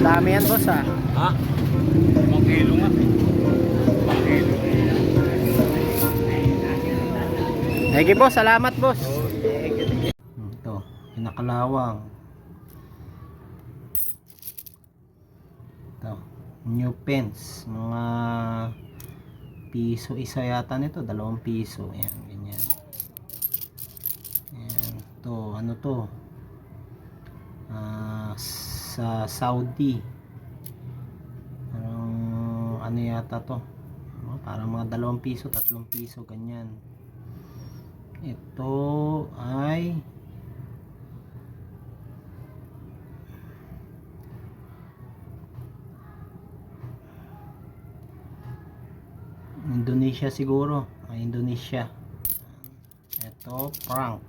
Dami yan, boss, ah. Ha? 5 kilo nga. 5 kilo. Thank you, boss. Salamat, boss. Oh, Ito, pinakalawang. Ito, new pens. Mga piso isa yata nito. 2 piso. Yan, ganyan. Yan. Ito, ano to? Sa Saudi. Parang, ano yata to? Parang mga 2 piso, 3 piso, ganyan. Ito ay Indonesia siguro. Indonesia. Ito franc.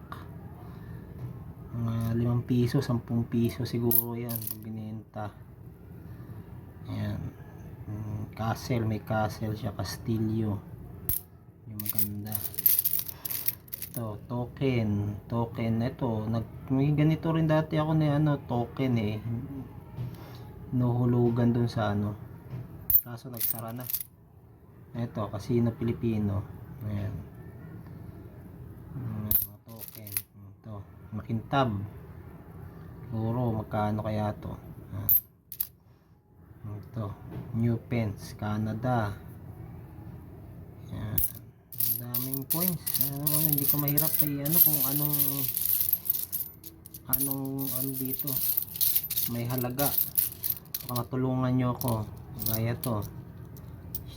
Mga 5 piso, 10 piso siguro yan pag binenta. Ayan. Castle, may castle siya, Castillo. Yung maganda. Ito, token. Token, ito. May ganito rin dati ako na token eh. Nuhulugan dun sa kaso nagsara na. Ito, Casino Pilipino. Ayan. Mga token. Ito, makintab. Siguro, magkano kaya to? Ito, New Pence, Canada. Ayan. Daming coins. Hindi ko mahirap kay kung anong dito. May halaga. Baka tulungan nyo ako. Gaya to.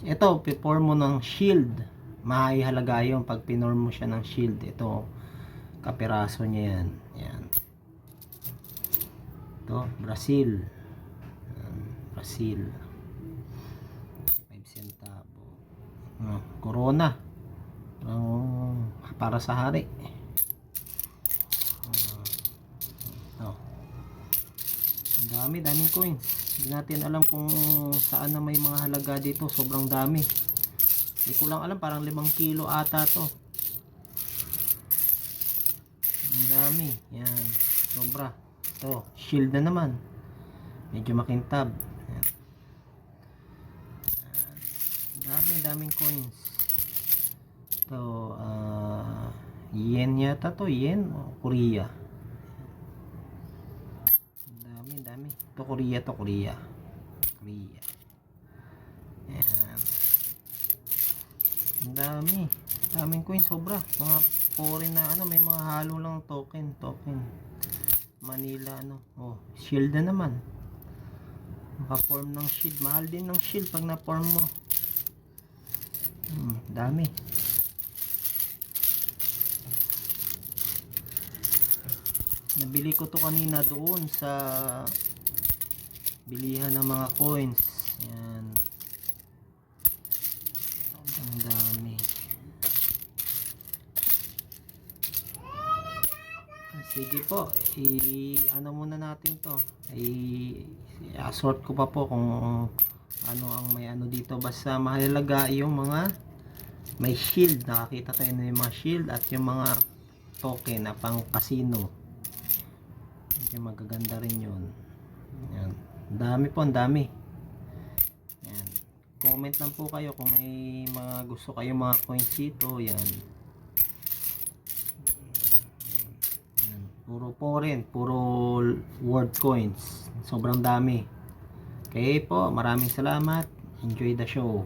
Ito, pinorm mo ng shield. Mahalaga yun pag pinorm mo siya ng shield. Ito, kapiraso niya yan. Yan. Ito, Brazil. Brazil. 5 centavo. Corona. Para sa hari. Daming coins. Hindi natin alam kung saan na may mga halaga dito. Sobrang dami. Hindi ko lang alam, parang 5 kilo ata to. Ang dami. Yan. Sobra. Ito, shield na naman. Medyo makintab. Yan. Daming coins. Ito, yen yata to. Yen o Korea. Dami. Ito Korea to. Korea. Yan. Daming coins, sobra. Mga foreign na may mga halo lang token. Manila shield na naman. Maka-form ng shield. Mahal din ng shield pag na-form mo. Dami. Nabili ko to kanina doon sa bilihan ng mga coins. Yan. Ang dami. Sige po, muna natin to. I-assort ko pa po kung ano ang may dito. Basta mahalaga yung mga may shield. Nakakita tayo na yung mga shield at yung mga token na pang casino. Yung magaganda rin yun. Yan. Ang dami. Yan. Comment lang po kayo kung may mga gusto kayo mga coins dito. Yan. Puro foreign, puro world coins. Sobrang dami. Okay po, maraming salamat. Enjoy the show.